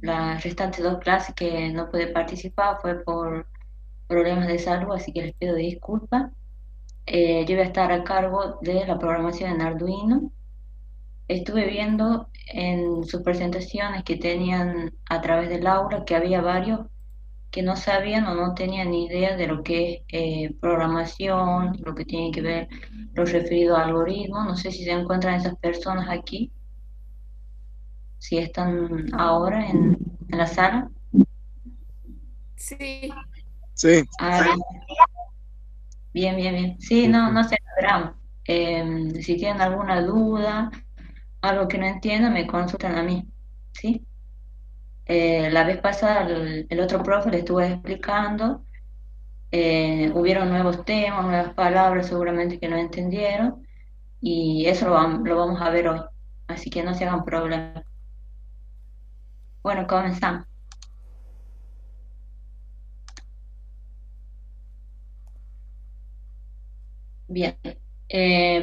Las restantes dos clases que no pude participar fue por problemas de salud, así que les pido disculpas. Yo voy a estar a cargo de la programación en Arduino. Estuve viendo en sus presentaciones que tenían a través del aula que había varios que no sabían o no tenían ni idea de lo que es programación, lo que tiene que ver lo referido a algoritmos. No sé si se encuentran esas personas aquí, si están ahora en la sala. Sí, Sí, Ah, bien, bien, bien. Sí, sí, no, sí. no se logramos. Si tienen alguna duda, algo que no entiendan, me consultan a mí, ¿sí? La vez pasada el otro profe le estuve explicando, hubieron nuevos temas, nuevas palabras seguramente que no entendieron y eso lo vamos a ver hoy, así que no se hagan problema. Bueno, comenzamos. Bien,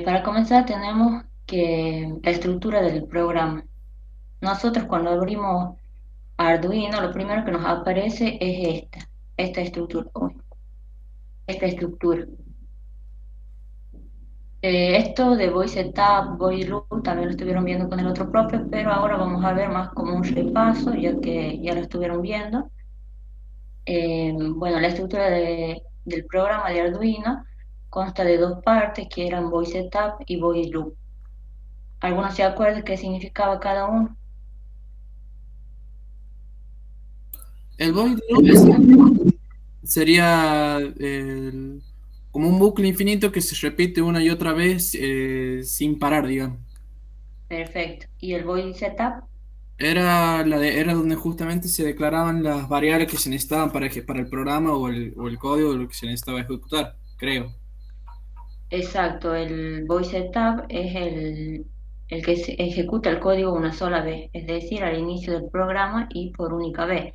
para comenzar tenemos que la estructura del programa. Nosotros cuando abrimos Arduino, lo primero que nos aparece es esta estructura. Uy, esta estructura. Esto de Voice Setup, Voice Loop, también lo estuvieron viendo con el otro profe, pero ahora vamos a ver más como un repaso, ya que ya lo estuvieron viendo. Bueno, la estructura del programa de Arduino consta de dos partes, que eran Voice Setup y Voice Loop. ¿Algunos se acuerdan qué significaba cada uno? el void loop sería como un bucle infinito que se repite una y otra vez sin parar, digamos. Perfecto. ¿Y el Voice Setup? Era donde justamente se declaraban las variables que se necesitaban para el programa o el código de lo que se necesitaba ejecutar, creo. Exacto, el Voice Setup es el que se ejecuta el código una sola vez, es decir, al inicio del programa y por única vez.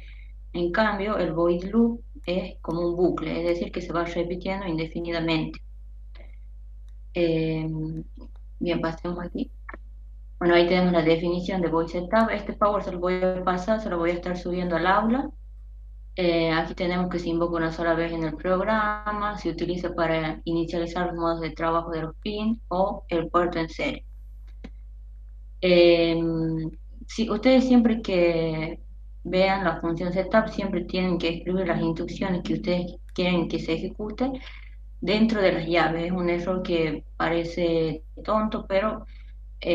En cambio, el void loop es como un bucle, es decir, que se va repitiendo indefinidamente. Eh, bien, pasemos aquí. Bueno, ahí tenemos la definición de void setup. Este Power se lo voy a pasar, se lo voy a estar subiendo al aula. Aquí tenemos que se invoca una sola vez en el programa, se utiliza para inicializar los modos de trabajo de los pins o el puerto en serie. Eh, si ustedes siempre que vean la función setup, siempre tienen que escribir las instrucciones que ustedes quieren que se ejecute dentro de las llaves. Es un error que parece tonto, pero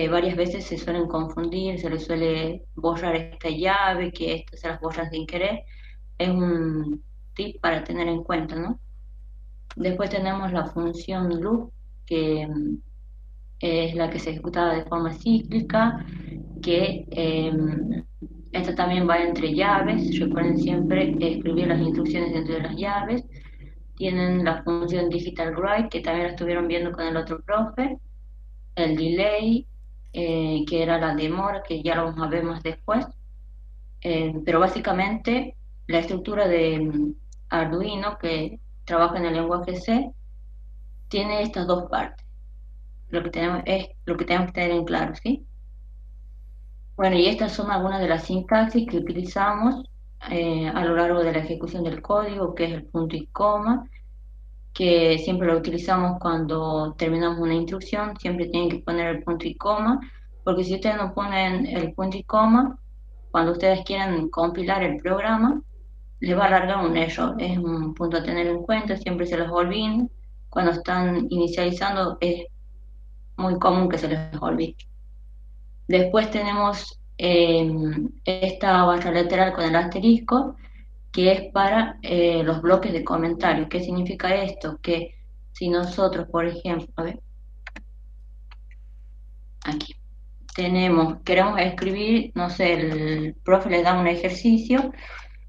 varias veces se suelen confundir, se les suele borrar esta llave, que estas se las borran sin querer. Es un tip para tener en cuenta, ¿no? Después tenemos la función loop, que es la que se ejecuta de forma cíclica, que esta también va entre llaves. Recuerden siempre escribir las instrucciones dentro de las llaves. Tienen la función digital write, que también la estuvieron viendo con el otro profe, el delay, que era la demora, que ya lo vamos a ver más después. Pero básicamente la estructura de Arduino, que trabaja en el lenguaje C, tiene estas dos partes. Lo que tenemos es lo que tenemos que tener en claro, ¿sí? Bueno, y estas son algunas de las sintaxis que utilizamos a lo largo de la ejecución del código, que es el punto y coma, que siempre lo utilizamos cuando terminamos una instrucción, siempre tienen que poner el punto y coma, porque si ustedes no ponen el punto y coma, cuando ustedes quieran compilar el programa, les va a alargar un error. Es un punto a tener en cuenta, siempre se los olviden. Cuando están inicializando es muy común que se les olvide. Después tenemos esta barra lateral con el asterisco, que es para los bloques de comentarios. ¿Qué significa esto? Que si nosotros, por ejemplo, a ver, aquí queremos escribir, no sé, el profe les da un ejercicio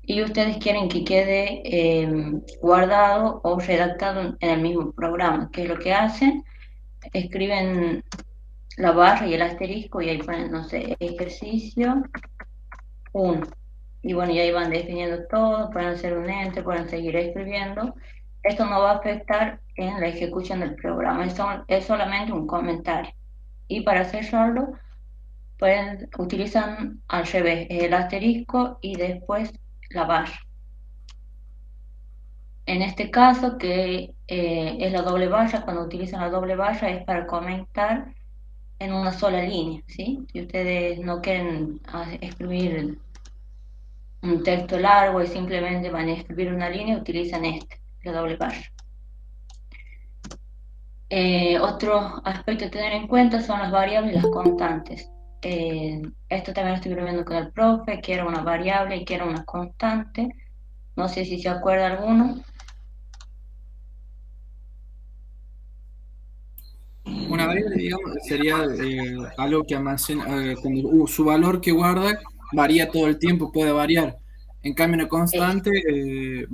y ustedes quieren que quede guardado o redactado en el mismo programa. ¿Qué es lo que hacen? Escriben la barra y el asterisco y ahí ponen, no sé, ejercicio uno. Y bueno, y ahí van definiendo todo, pueden hacer un enter, pueden seguir escribiendo. Esto no va a afectar en la ejecución del programa, es solamente un comentario. Y para cerrarlo, utilizan al revés, el asterisco y después la barra. En este caso, que es la doble barra, cuando utilizan la doble barra es para comentar en una sola línea, ¿sí? Si ustedes no quieren escribir un texto largo y simplemente van a escribir una línea, utilizan la doble barra. Otro aspecto a tener en cuenta son las variables y las constantes. Esto también lo estoy viendo con el profe, que era una variable y que era una constante. No sé si se acuerda alguno. Una variable, digamos, sería algo que almacena, cuando su valor que guarda varía todo el tiempo, puede variar. En cambio, una Eh, constante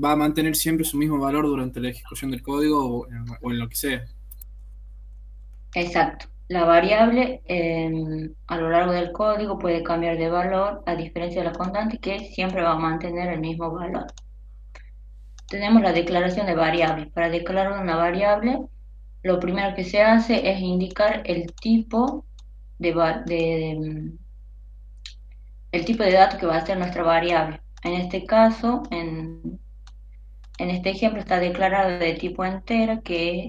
va a mantener siempre su mismo valor durante la ejecución del código o en lo que sea. exacto. La variable a lo largo del código puede cambiar de valor a diferencia de la constante que siempre va a mantener el mismo valor. Tenemos la declaración de variables. Para declarar una variable, lo primero que se hace es indicar el tipo de dato que va a ser nuestra variable. En este caso, en este ejemplo está declarada de tipo entera, que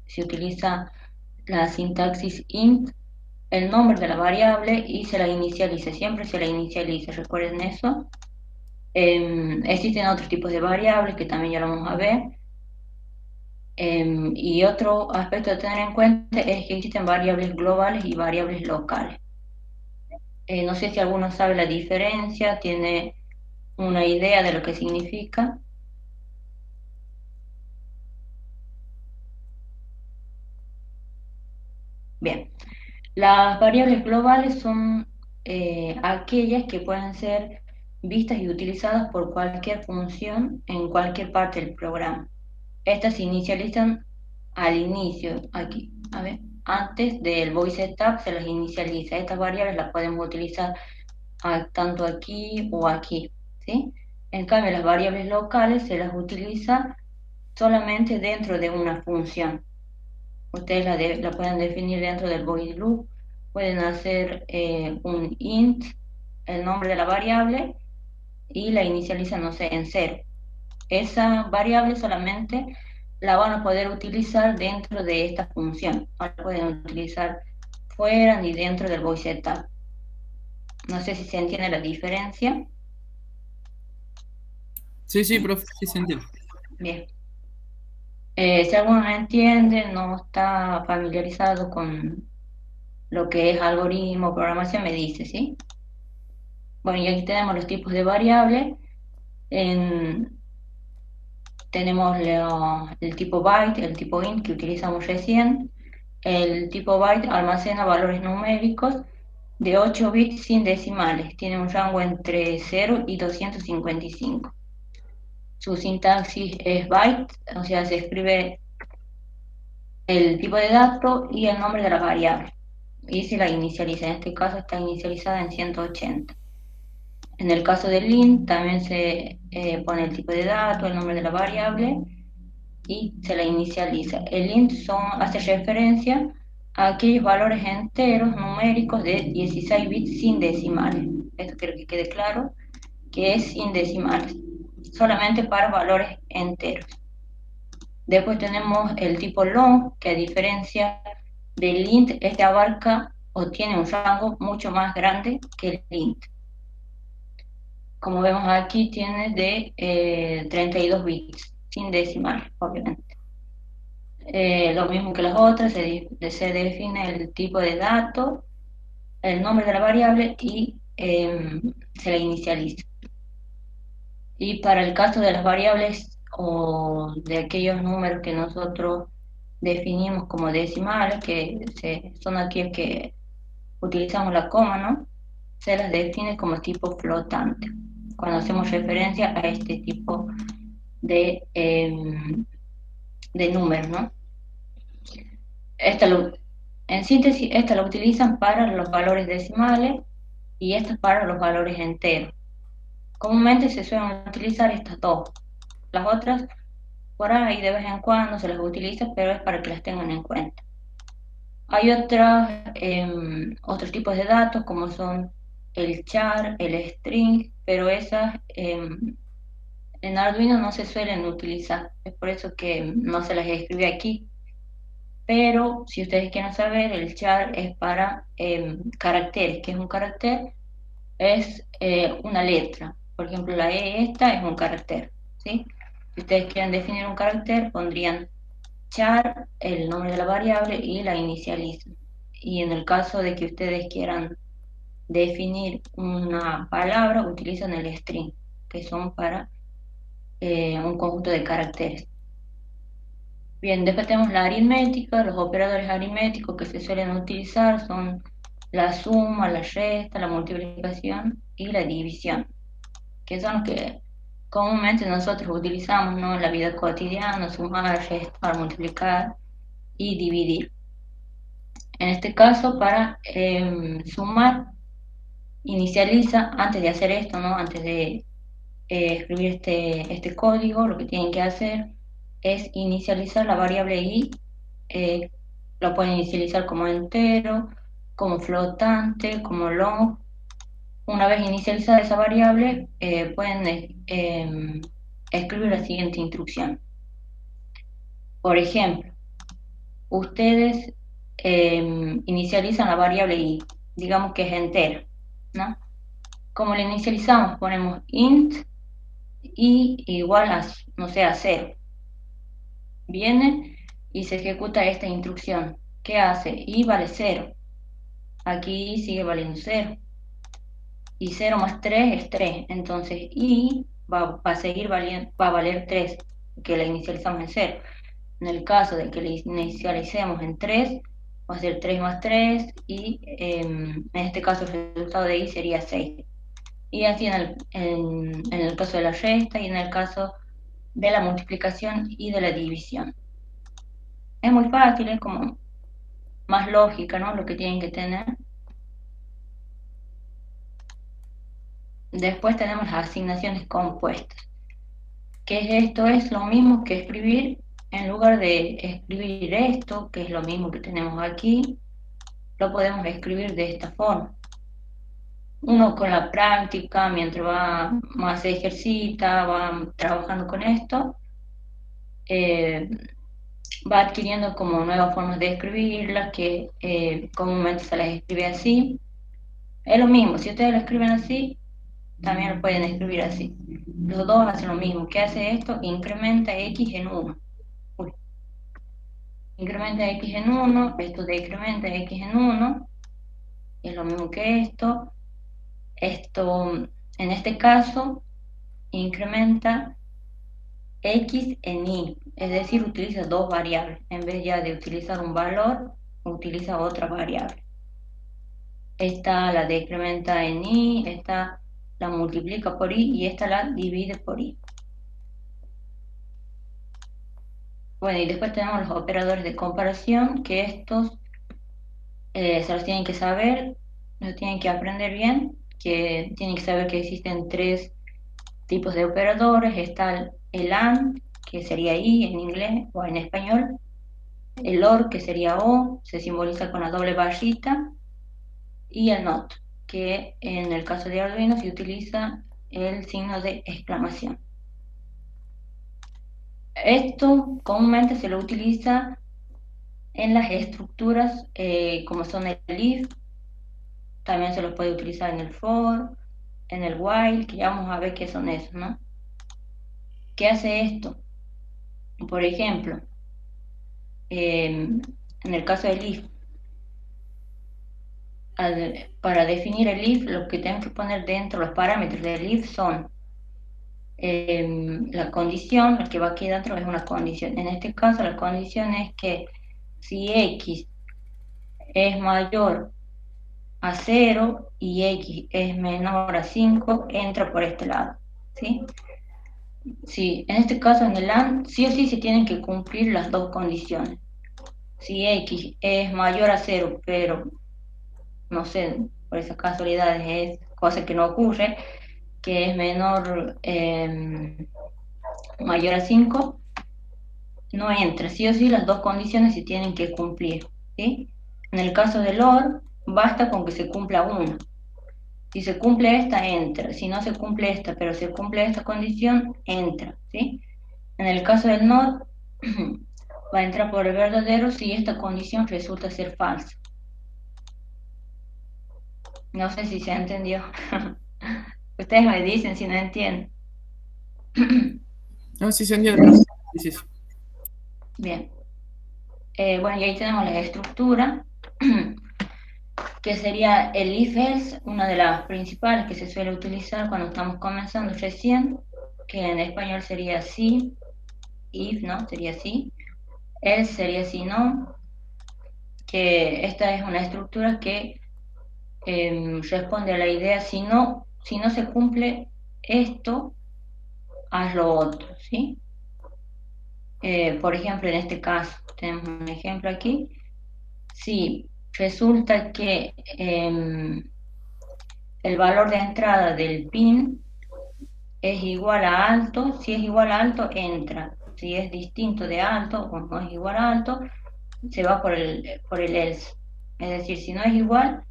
se utiliza la sintaxis int, el nombre de la variable y se la inicializa, siempre se la inicializa, recuerden eso. Existen otros tipos de variables que también ya lo vamos a ver. Y otro aspecto a tener en cuenta es que existen variables globales y variables locales. No sé si alguno sabe la diferencia, tiene una idea de lo que significa. Bien, las variables globales son aquellas que pueden ser vistas y utilizadas por cualquier función en cualquier parte del programa. Estas se inicializan al inicio, aquí, a ver, antes del voice setup se las inicializa. Estas variables las podemos utilizar tanto aquí o aquí, ¿sí? En cambio, las variables locales se las utiliza solamente dentro de una función. Ustedes la pueden definir dentro del void loop, pueden hacer un int, el nombre de la variable, y la inicializan, no sé, en cero. Esa variable solamente la van a poder utilizar dentro de esta función. No la pueden utilizar fuera ni dentro del void setup. No sé si se entiende la diferencia. Sí, sí, profe, sí se entiende. Bien. Si alguno no entiende, no está familiarizado con lo que es algoritmo, programación, me dice, ¿sí? Bueno, y aquí tenemos los tipos de variables. En- Tenemos el tipo byte, el tipo int que utilizamos recién. El tipo byte almacena valores numéricos de 8 bits sin decimales. Tiene un rango entre 0 y 255. Su sintaxis es byte, o sea, se escribe el tipo de dato y el nombre de la variable. Y se la inicializa. En este caso está inicializada en 180. En el caso del int también se pone el tipo de dato, el nombre de la variable y se la inicializa. El int hace referencia a aquellos valores enteros numéricos de 16 bits sin decimales. Esto quiero que quede claro, que es sin decimales, solamente para valores enteros. Después tenemos el tipo long, que a diferencia del int, este abarca o tiene un rango mucho más grande que el int. Como vemos aquí, tiene de 32 bits, sin decimal, obviamente. Lo mismo que las otras, se define el tipo de dato, el nombre de la variable y se la inicializa. Y para el caso de las variables o de aquellos números que nosotros definimos como decimales, son aquellos que utilizamos la coma, ¿no? Se las define como tipo flotante, cuando hacemos referencia a este tipo de números, ¿no? Esta lo- en síntesis, esta lo utilizan para los valores decimales y esta para los valores enteros. Comúnmente se suelen utilizar estas dos. Las otras, por ahí de vez en cuando se las utiliza, pero es para que las tengan en cuenta. Hay otros tipos de datos como son el char, el string, pero esas en Arduino no se suelen utilizar. Es por eso que no se las escribí aquí. Pero si ustedes quieren saber, el char es para caracteres. ¿Qué es un carácter? Es una letra. Por ejemplo, la E esta es un carácter, ¿sí? Si ustedes quieren definir un carácter, pondrían char, el nombre de la variable y la inicializan. Y en el caso de que ustedes quieran definir una palabra, utilizan el string, que son para un conjunto de caracteres. Bien, después tenemos la aritmética. Los operadores aritméticos que se suelen utilizar son la suma, la resta, la multiplicación y la división, que son los que comúnmente nosotros utilizamos, ¿no?, en la vida cotidiana: sumar, restar, multiplicar y dividir. En este caso, para sumar, inicializa, antes de hacer esto, ¿no?, antes de escribir este código, lo que tienen que hacer es inicializar la variable i. eh, lo pueden inicializar como entero, como flotante, como long. Una vez inicializada esa variable, pueden escribir la siguiente instrucción. Por ejemplo, ustedes inicializan la variable i, digamos que es entera, ¿no? Como la inicializamos, ponemos int i igual a, no sé, a 0. Viene y se ejecuta esta instrucción. ¿Qué hace? I vale 0. Aquí sigue valiendo 0. Y 0 más 3 es 3. Entonces i va a seguir valiendo, va a valer 3, que la inicializamos en 0. En el caso de que la inicialicemos en 3, va a ser 3 más 3 y en este caso el resultado de i sería 6. Y así en el caso de la resta y en el caso de la multiplicación y de la división. Es muy fácil, es como más lógica, ¿no?, lo que tienen que tener. Después tenemos las asignaciones compuestas. ¿Qué es esto? Es lo mismo que escribir, en lugar de escribir esto, que es lo mismo que tenemos aquí, lo podemos escribir de esta forma. Uno con la práctica, mientras más se ejercita, va trabajando con esto, eh, va adquiriendo como nuevas formas de escribirlas, que comúnmente se las escribe así. Es lo mismo, si ustedes lo escriben así, también lo pueden escribir así. Los dos hacen lo mismo. ¿Qué hace esto? Incrementa x en 1. Uy. Incrementa x en 1, esto de incrementa x en 1, es lo mismo que esto. Esto, en este caso, incrementa x en y, es decir, utiliza dos variables. En vez ya de utilizar un valor, utiliza otra variable. Esta la decrementa en y, esta la multiplica por y y esta la divide por y. Bueno, y después tenemos los operadores de comparación, que estos se los tienen que saber, los tienen que aprender bien, que tienen que saber que existen tres tipos de operadores. Está el AND, que sería I en inglés o en español; el OR, que sería O, se simboliza con la doble barrita; y el NOT, que en el caso de Arduino se utiliza el signo de exclamación. Esto comúnmente se lo utiliza en las estructuras como son el if. También se los puede utilizar en el for, en el while, que ya vamos a ver qué son esos, ¿no? ¿Qué hace esto? Por ejemplo, en el caso del if, para definir el if, lo que tenemos que poner dentro, los parámetros del if son la condición, la que va aquí dentro es una condición. En este caso, la condición es que si x es mayor a 0 y x es menor a 5, entra por este lado, ¿sí? Sí, en este caso en el AND sí o sí se tienen que cumplir las dos condiciones. Si x es mayor a 0, pero no sé, por esas casualidades es cosa que no ocurre, que es mayor a 5, no entra. Sí o sí las dos condiciones se tienen que cumplir, ¿sí? En el caso del OR, basta con que se cumpla una. Si se cumple esta, entra. Si no se cumple esta, pero se cumple esta condición, entra, ¿sí? En el caso del NOT, va a entrar por el verdadero si esta condición resulta ser falsa. No sé si se entendió. Ustedes me dicen si no entienden. No, sí se entiende, profe. Sí, sí, sí. Bien. Bueno, y ahí tenemos la estructura, que sería el if-else, una de las principales que se suele utilizar cuando estamos comenzando recién, que en español sería si, if, ¿no? Sería si. Else sería si no, que esta es una estructura que responde a la idea, si no se cumple esto, haz lo otro, ¿sí? Por ejemplo, en este caso, tenemos un ejemplo aquí. Si resulta que el valor de entrada del PIN es igual a alto, si es igual a alto, entra. Si es distinto de alto o no es igual a alto, se va por el else. Es decir, si no es igual,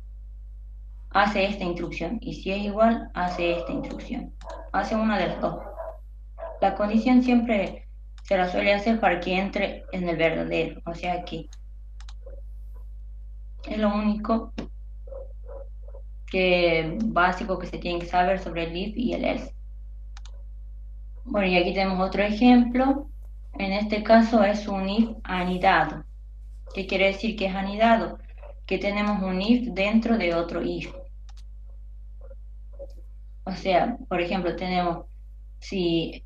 hace esta instrucción. Y si es igual, hace esta instrucción. Hace una de las dos. La condición siempre se la suele hacer para que entre en el verdadero. O sea que es lo único básico que se tiene que saber sobre el if y el else. Bueno, y aquí tenemos otro ejemplo. En este caso es un if anidado. ¿Qué quiere decir que es anidado? Que tenemos un if dentro de otro if. O sea, por ejemplo, tenemos si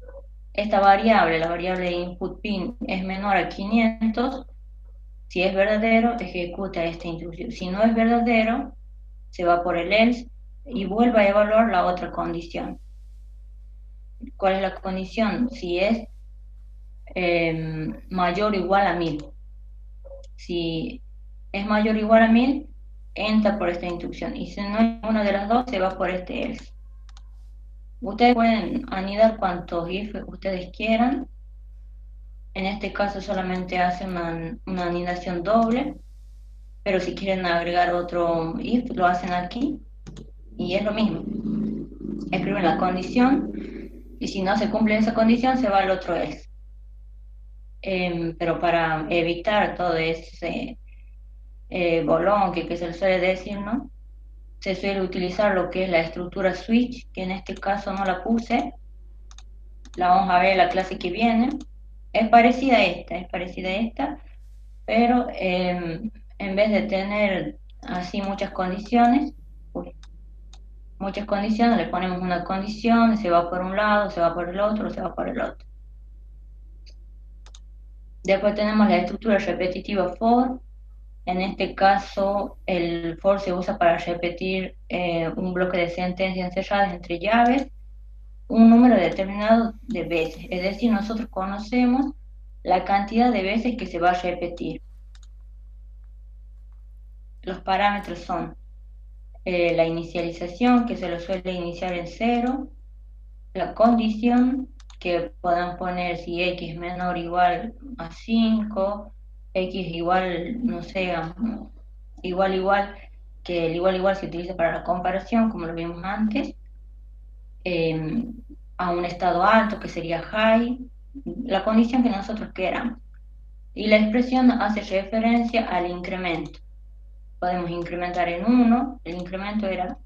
esta variable, la variable de input pin, es menor a 500, si es verdadero, ejecuta esta instrucción. Si no es verdadero, se va por el else y vuelve a evaluar la otra condición. ¿Cuál es la condición? Si es mayor o igual a 1000. Si es mayor o igual a 1000, entra por esta instrucción. Y si no es una de las dos, se va por este else. Ustedes pueden anidar cuantos if ustedes quieran. En este caso solamente hace una anidación doble, pero si quieren agregar otro if, lo hacen aquí y es lo mismo. Escriben la condición y si no se cumple esa condición, se va al otro else. Pero para evitar todo ese bolón que se le suele decir, ¿no? Se suele utilizar lo que es la estructura switch, que en este caso no la puse, la vamos a ver en la clase que viene. Es parecida a esta, pero en vez de tener así muchas condiciones, le ponemos una condición, se va por un lado, se va por el otro, se va por el otro. Después tenemos la estructura repetitiva for. En este caso, el for se usa para repetir un bloque de sentencias encerradas entre llaves un número determinado de veces. Es decir, nosotros conocemos la cantidad de veces que se va a repetir. Los parámetros son la inicialización, que se lo suele iniciar en 0, la condición, que puedan poner si x es menor o igual a 5, x igual, no sé, igual, que el igual se utiliza para la comparación, como lo vimos antes, a un estado alto, que sería high, la condición que nosotros queramos. Y la expresión hace referencia al incremento. Podemos incrementar en 1, el incremento era,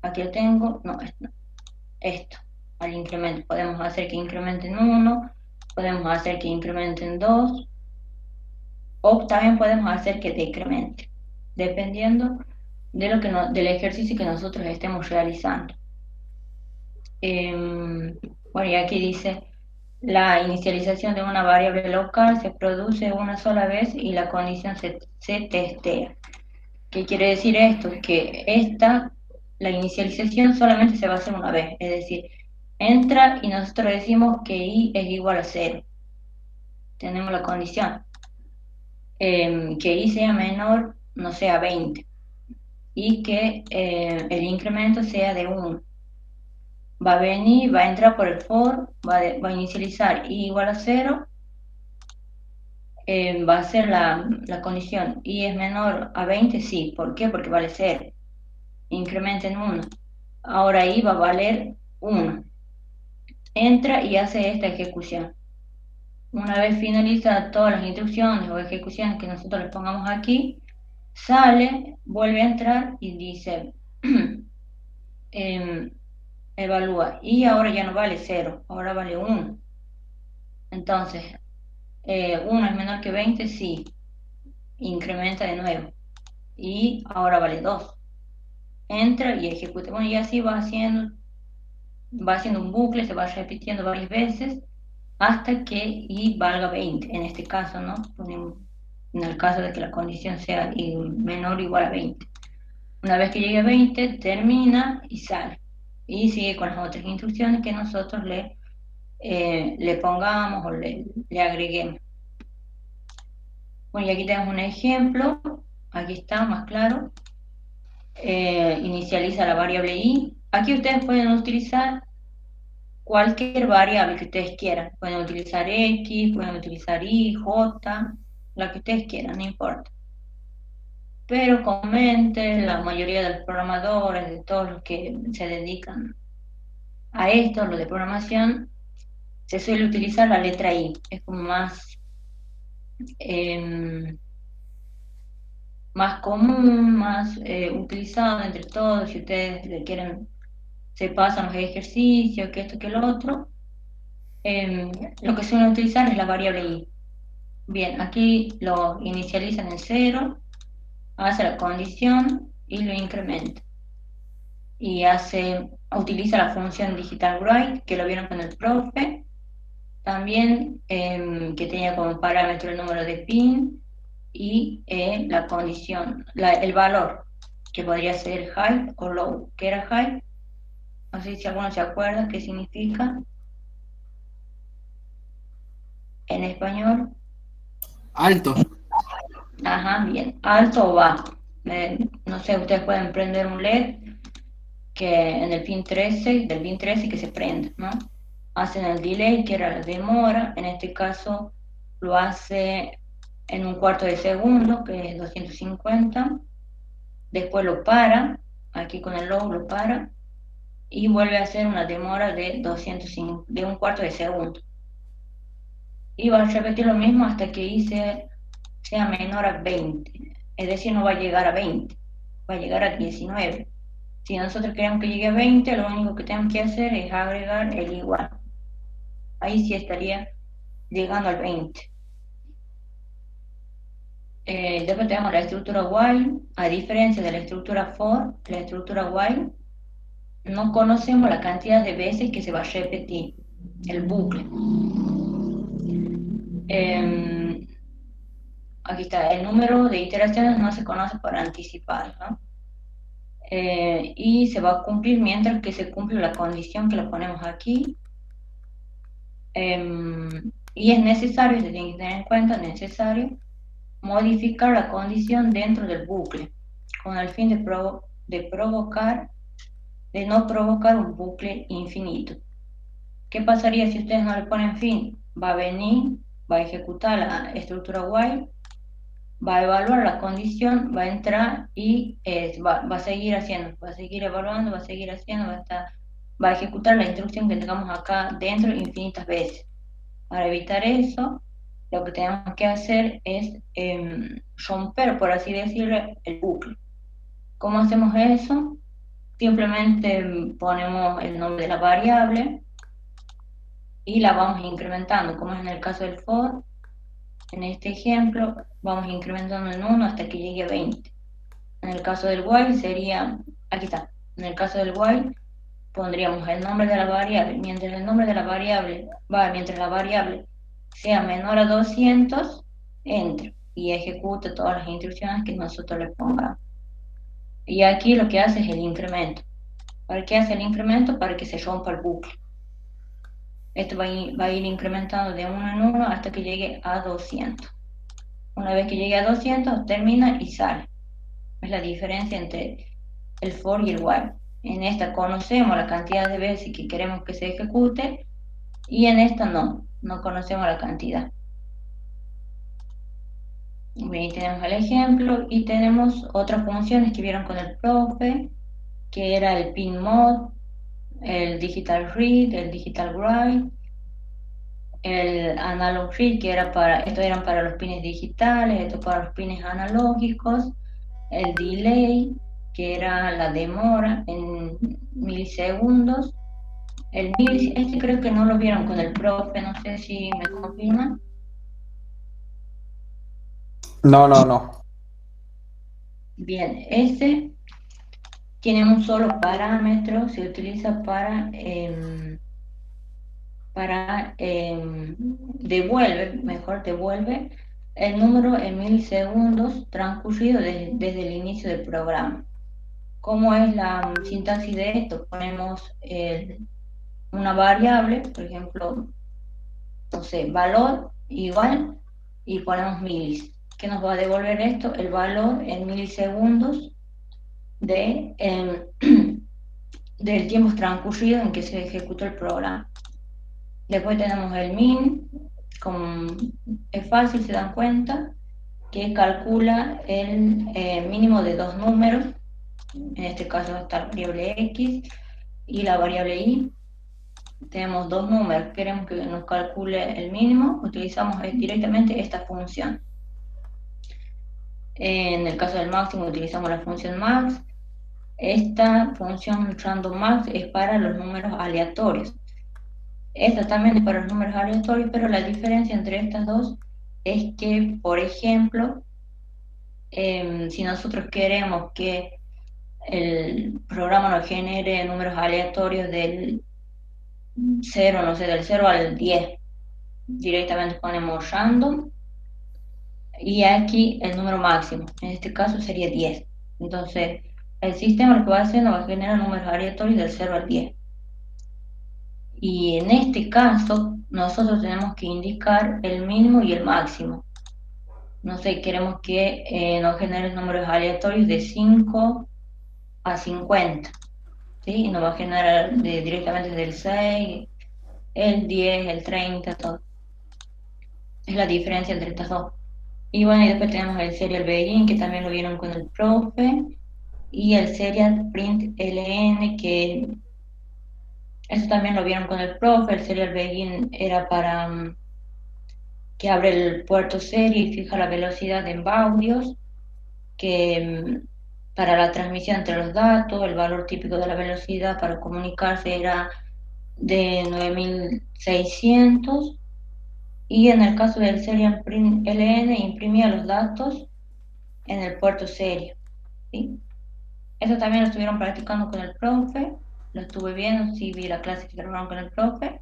aquí lo tengo, no, esto, al incremento. Podemos hacer que incremente en 1, podemos hacer que incremente en 2, o también podemos hacer que decremente, dependiendo de del ejercicio que nosotros estemos realizando. Bueno, y aquí dice, la inicialización de una variable local se produce una sola vez y la condición se testea. ¿Qué quiere decir esto? Que la inicialización solamente se va a hacer una vez, es decir, entra y nosotros decimos que i es igual a 0. Tenemos la condición. Que i sea menor, no sea 20, y que el incremento sea de 1. Va a venir, va a entrar por el for, va a inicializar i igual a 0, va a ser la condición y es menor a 20, sí. ¿Por qué? Porque vale 0. Incrementa en 1. Ahora ahí va a valer 1. Entra y hace esta ejecución. Una vez finaliza todas las instrucciones o ejecuciones que nosotros les pongamos aquí, sale, vuelve a entrar y dice, em, evalúa. Y ahora ya no vale 0, ahora vale 1. Entonces, 1 es menor que 20, sí. Incrementa de nuevo. Y ahora vale 2. Entra y ejecuta. Bueno, y así va haciendo un bucle, se va repitiendo varias veces hasta que y valga 20, en este caso, ¿no? En el caso de que la condición sea menor o igual a 20. Una vez que llegue a 20, termina y sale. Y sigue con las otras instrucciones que nosotros le pongamos o le agreguemos. Bueno, y aquí tenemos un ejemplo. Aquí está más claro. Inicializa la variable i. Aquí ustedes pueden utilizar cualquier variable que ustedes quieran. Pueden utilizar X, pueden utilizar Y, J, la que ustedes quieran, no importa. Pero comúnmente la mayoría de los programadores, de todos los que se dedican a esto, lo de programación, se suele utilizar la letra I. Es como eh, más común, más utilizado entre todos. Si ustedes le quieren, se pasan los ejercicios, que esto, que lo otro. Lo que suelen utilizar es la variable I. Bien, aquí lo inicializan en 0, hace la condición y lo incrementa. Y utiliza la función digital write, que lo vieron con el profe. También que tenía como parámetro el número de pin y la condición, el valor, que podría ser high o low. ¿Qué era high? No sé si alguno se acuerda qué significa en español. Alto. Ajá, bien. Alto o bajo. No sé, ustedes pueden prender un LED que en el pin 13, del pin 13 que se prenda, ¿no? Hacen el delay, que era la demora, en este caso lo hace en un cuarto de segundo, que es 250, después lo para, aquí con el low lo para, y vuelve a hacer una demora de 205, de un cuarto de segundo. Y va a repetir lo mismo hasta que sea menor a 20, es decir, no va a llegar a 20, va a llegar a 19. Si nosotros queremos que llegue a 20, lo único que tenemos que hacer es agregar el igual. Ahí sí estaría llegando al 20. Después tenemos la estructura while. A diferencia de la estructura for, la estructura while no conocemos la cantidad de veces que se va a repetir el bucle. Aquí está, el número de iteraciones no se conoce por anticipado, ¿no? Y se va a cumplir mientras que se cumple la condición que la ponemos aquí. Y es necesario, se tiene que tener en cuenta, es necesario modificar la condición dentro del bucle, con el fin de no provocar un bucle infinito. ¿Qué pasaría si ustedes no le ponen fin? Va a venir, va a ejecutar la estructura while, va a evaluar la condición, va a entrar y va a seguir haciendo, va a seguir evaluando, va a seguir haciendo, va a ejecutar la instrucción que tengamos acá dentro infinitas veces. Para evitar eso, lo que tenemos que hacer es romper, por así decirlo, el bucle. ¿Cómo hacemos eso? Simplemente ponemos el nombre de la variable y la vamos incrementando, como es en el caso del for. En este ejemplo, vamos incrementando en 1 hasta que llegue a 20. En el caso del while sería, aquí está, en el caso del while pondríamos el nombre de la variable, mientras el nombre de la variable mientras la variable sea menor a 200, entra y ejecuta todas las instrucciones que nosotros le pongamos. Y aquí lo que hace es el incremento. ¿Para qué hace el incremento? Para que se rompa el bucle. Esto va a ir incrementando de 1 en 1 hasta que llegue a 200. Una vez que llegue a 200, termina y sale. Es la diferencia entre el for y el while. En esta conocemos la cantidad de veces que queremos que se ejecute y en esta no conocemos la cantidad. Bien, tenemos el ejemplo y tenemos otras funciones que vieron con el profe, que era el pin mod, el digital read, el digital write, el analog read, que era para, estos eran para los pines digitales, estos para los pines analógicos, el delay, que era la demora en milisegundos, este creo que no lo vieron con el profe, no sé si me confirman. No, no, no. Bien, este tiene un solo parámetro, se utiliza devuelve el número en milisegundos transcurrido desde el inicio del programa. ¿Cómo es la sintaxis de esto? Ponemos una variable, por ejemplo, no sé, valor igual y ponemos milis. ¿Qué nos va a devolver esto? El valor en milisegundos del tiempo transcurrido en que se ejecutó el programa. Después tenemos el min, es fácil, se dan cuenta, que calcula el mínimo de dos números, en este caso está la variable x y la variable y. Tenemos dos números, queremos que nos calcule el mínimo, utilizamos directamente esta función. En el caso del máximo utilizamos la función max. Esta función random max es para los números aleatorios. Esta también es para los números aleatorios, pero la diferencia entre estas dos es que, por ejemplo, si nosotros queremos que el programa nos genere números aleatorios del cero, no sé, del cero al 10, directamente ponemos random y aquí el número máximo, en este caso sería 10. Entonces, el sistema lo que va a hacer nos va a generar números aleatorios del cero al 10. Y en este caso, nosotros tenemos que indicar el mínimo y el máximo. No sé, queremos que nos genere números aleatorios de 5 a 50, ¿sí? Y nos va a generar directamente del 6, el 10, el 30, todo. Es la diferencia entre estas dos. Y bueno, y después tenemos el serial begin, que también lo vieron con el profe, y el serial print ln, que eso también lo vieron con el profe. El serial begin era para que abre el puerto serie y fija la velocidad en baudios, que para la transmisión entre los datos, el valor típico de la velocidad para comunicarse era de 9600, y en el caso del serial print ln imprimía los datos en el puerto serie, ¿sí? Eso también lo estuvieron practicando con el profe, lo estuve viendo, sí vi la clase que grabaron con el profe,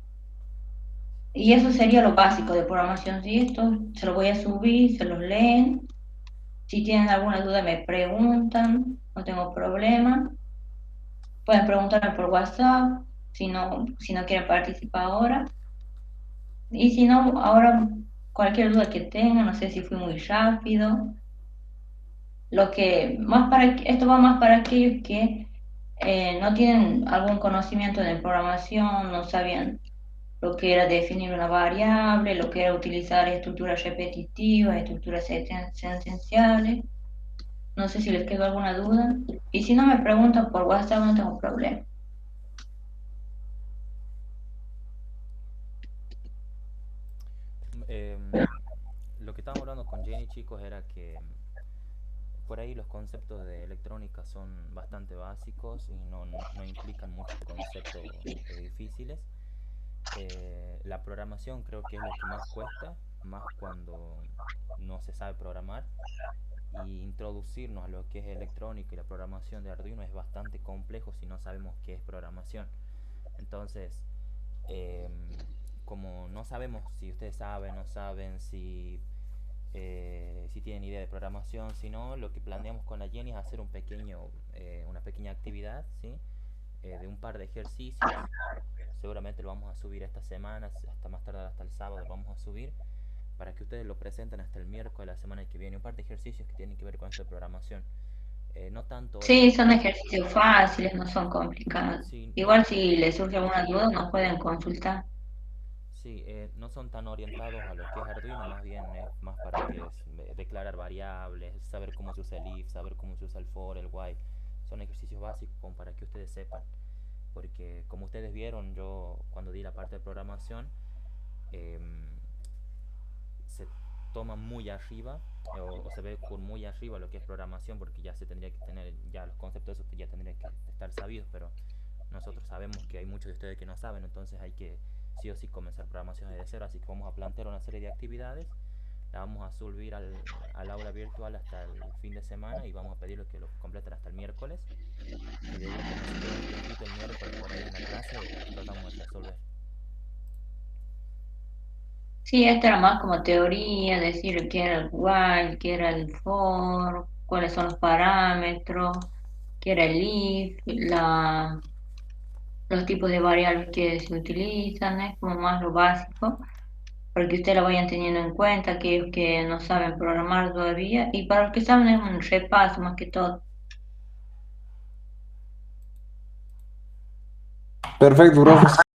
y eso sería lo básico de programación, ¿sí? Esto se lo voy a subir, se los leen, si tienen alguna duda me preguntan, no tengo problema. Pueden preguntarme por WhatsApp si no quieren participar ahora. Y si no, ahora cualquier duda que tengan, no sé si fui muy rápido. Esto va más para aquellos que no tienen algún conocimiento de programación, no sabían lo que era definir una variable, lo que era utilizar estructuras repetitivas, estructuras sentenciales. No sé si les quedó alguna duda. Y si no me preguntan por WhatsApp, no tengo problema. Lo que estábamos hablando con Jenny, chicos, era que por ahí los conceptos de electrónica son bastante básicos y no implican muchos conceptos difíciles. La programación creo que es lo que más cuesta, más cuando no se sabe programar. Y introducirnos a lo que es electrónica y la programación de Arduino es bastante complejo si no sabemos qué es programación. Entonces, eh, como no sabemos si ustedes saben, no saben si tienen idea de programación, si no, lo que planeamos con la Jenny es hacer una pequeña actividad, ¿sí? De un par de ejercicios. Seguramente lo vamos a subir esta semana, hasta más tarde, hasta el sábado lo vamos a subir, para que ustedes lo presenten hasta el miércoles de la semana que viene. Un par de ejercicios que tienen que ver con esto de programación. No tanto Sí, horas. son ejercicios fáciles, no son complicados. Sí, Igual si les surge alguna duda nos pueden consultar. Sí, no son tan orientados a lo que es Arduino, más bien es más para que declarar variables, saber cómo se usa el if, saber cómo se usa el for, el while. Son ejercicios básicos como para que ustedes sepan. Porque como ustedes vieron, yo cuando di la parte de programación, em, se toma muy arriba o se ve por muy arriba lo que es programación porque ya se tendría que tener, ya los conceptos de eso ya tendrían que estar sabidos, pero nosotros sabemos que hay muchos de ustedes que no saben, entonces hay que sí o sí comenzar programación desde cero, así que vamos a plantear una serie de actividades, la vamos a subir al aula virtual hasta el fin de semana y vamos a pedirles que lo completen hasta el miércoles y de última si tienen un tiempito el miércoles por ahí en la clase los tratamos de resolver. Sí, esto era más como teoría, decir qué era el while, qué era el for, cuáles son los parámetros, qué era el if, los tipos de variables que se utilizan, es como más lo básico, para que ustedes lo vayan teniendo en cuenta, aquellos que no saben programar todavía, y para los que saben es un repaso más que todo. Perfecto, profe.